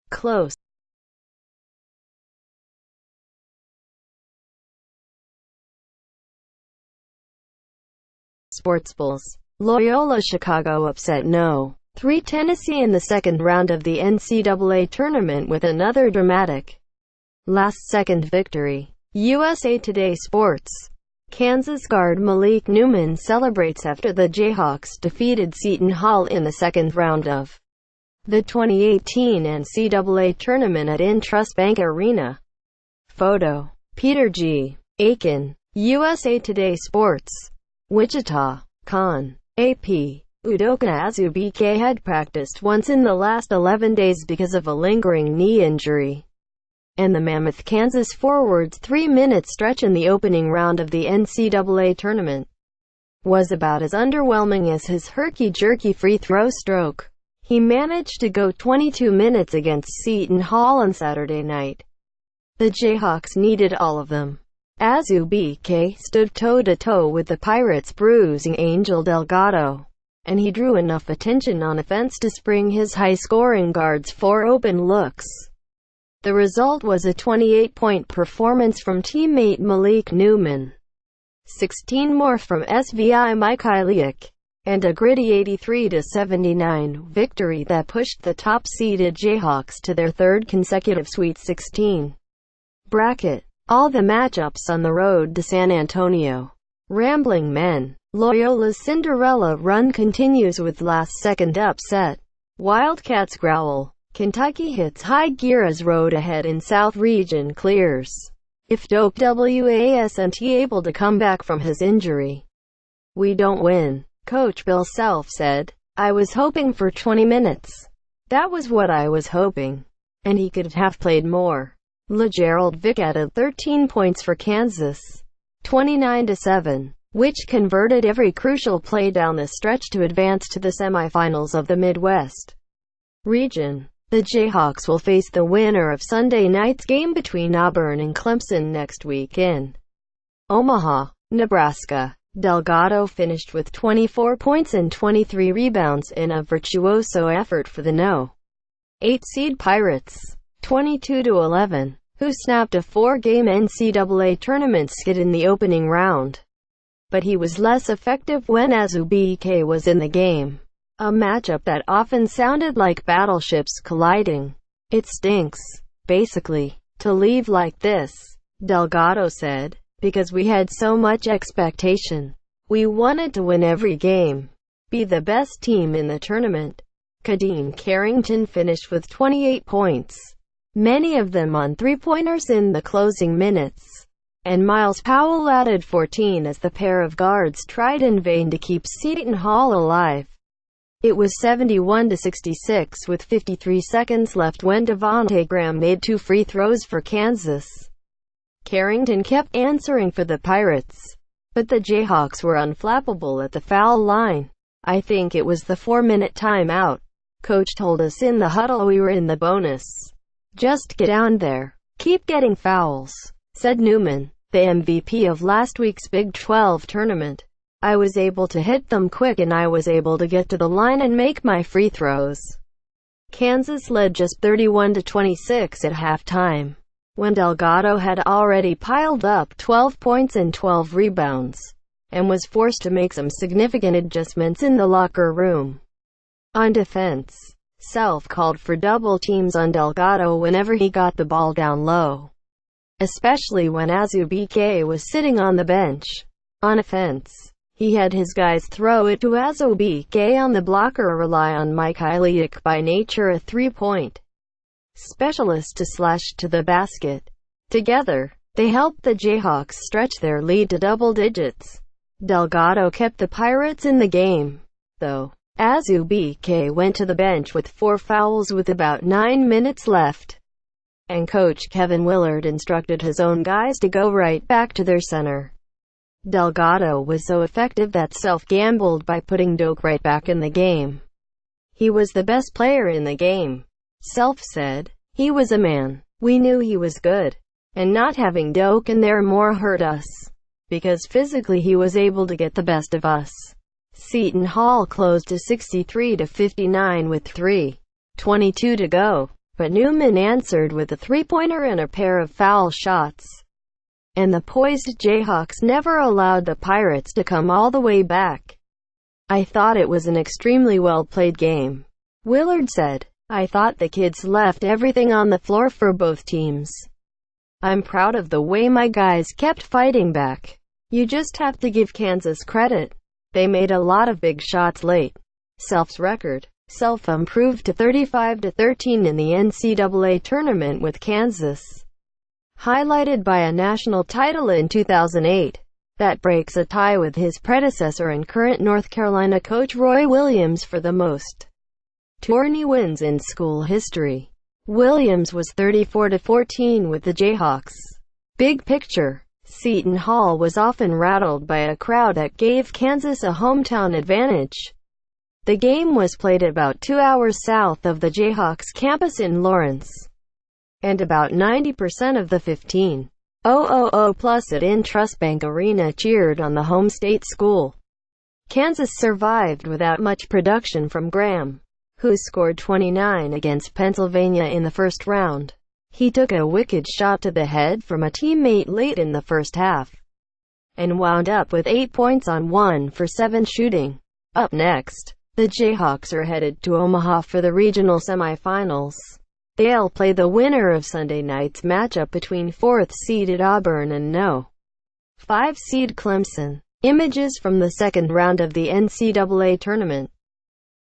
Close. Sports Bulls. Loyola Chicago upset No. 3 Tennessee in the second round of the NCAA tournament with another dramatic last-second victory. USA Today Sports. Kansas guard Malik Newman celebrates after the Jayhawks defeated Seton Hall in the second round of the 2018 NCAA tournament at Intrust Bank Arena. Photo. Peter G. Aiken. USA Today Sports. Wichita. Con. AP. Udoka Azubuike had practiced once in the last 11 days because of a lingering knee injury, and the Mammoth Kansas forward's 3-minute stretch in the opening round of the NCAA tournament was about as underwhelming as his herky-jerky free throw stroke. He managed to go 22 minutes against Seton Hall on Saturday night. The Jayhawks needed all of them. Azubuike stood toe-to-toe with the Pirates' bruising Angel Delgado, and he drew enough attention on offense to spring his high-scoring guards 4 open looks. The result was a 28-point performance from teammate Malik Newman, 16 more from SVI Mikhailiuk, and a gritty 83-79 victory that pushed the top-seeded Jayhawks to their third consecutive Sweet 16 bracket. All the matchups on the road to San Antonio. Rambling Men. Loyola's Cinderella run continues with last-second upset. Wildcats growl. Kentucky hits high gear as road ahead in South Region clears. If Doak wasn't able to come back from his injury, we don't win. Coach Bill Self said, "I was hoping for 20 minutes. That was what I was hoping. And he could have played more." LeGerald Vick added 13 points for Kansas, 29-7, which converted every crucial play down the stretch to advance to the semifinals of the Midwest region. The Jayhawks will face the winner of Sunday night's game between Auburn and Clemson next week in Omaha, Nebraska. Delgado finished with 24 points and 23 rebounds in a virtuoso effort for the No. 8 seed Pirates, 22-11, who snapped a 4-game NCAA tournament skid in the opening round. But he was less effective when Azubuike was in the game. A matchup that often sounded like battleships colliding. "It stinks, basically, to leave like this," Delgado said, "because we had so much expectation. We wanted to win every game, be the best team in the tournament." Kadeem Carrington finished with 28 points, many of them on three-pointers in the closing minutes, and Miles Powell added 14 as the pair of guards tried in vain to keep Seton Hall alive. It was 71-66 with 53 seconds left when Devontae Graham made 2 free throws for Kansas. Carrington kept answering for the Pirates, but the Jayhawks were unflappable at the foul line. "I think it was the 4-minute timeout. Coach told us in the huddle we were in the bonus. Just get down there. Keep getting fouls," said Newman, the MVP of last week's Big 12 tournament. "I was able to hit them quick and I was able to get to the line and make my free throws." Kansas led just 31-26 at halftime, when Delgado had already piled up 12 points and 12 rebounds, and was forced to make some significant adjustments in the locker room. On defense, Self called for double teams on Delgado whenever he got the ball down low, especially when Azubuike was sitting on the bench. On offense, he had his guys throw it to Azubuike on the blocker or rely on Mikhailiuk, by nature a three-point specialist, to slash to the basket. Together, they helped the Jayhawks stretch their lead to double digits. Delgado kept the Pirates in the game, though. Azubuike went to the bench with 4 fouls with about 9 minutes left, and coach Kevin Willard instructed his own guys to go right back to their center. Delgado was so effective that Self gambled by putting Doak right back in the game. "He was the best player in the game," Self said. "He was a man. We knew he was good. And not having Doak in there more hurt us, because physically he was able to get the best of us. Seton Hall closed to 63-59 with 3:22 to go, but Newman answered with a three-pointer and a pair of foul shots, and the poised Jayhawks never allowed the Pirates to come all the way back. "I thought it was an extremely well-played game," Willard said. "I thought the kids left everything on the floor for both teams. I'm proud of the way my guys kept fighting back. You just have to give Kansas credit. They made a lot of big shots late." Self's record. Self improved to 35-13 in the NCAA tournament with Kansas, highlighted by a national title in 2008. That breaks a tie with his predecessor and current North Carolina coach Roy Williams for the most tourney wins in school history. Williams was 34-14 with the Jayhawks. Big picture. Seton Hall was often rattled by a crowd that gave Kansas a hometown advantage. The game was played about 2 hours south of the Jayhawks campus in Lawrence, and about 90% of the 15,000 plus at Intrust Bank Arena cheered on the home state school. Kansas survived without much production from Graham, who scored 29 against Pennsylvania in the first round. He took a wicked shot to the head from a teammate late in the first half, and wound up with 8 points on 1 for 7 shooting. Up next, the Jayhawks are headed to Omaha for the regional semifinals. They'll play the winner of Sunday night's matchup between 4th-seeded Auburn and No. 5 seed Clemson. Images from the second round of the NCAA tournament.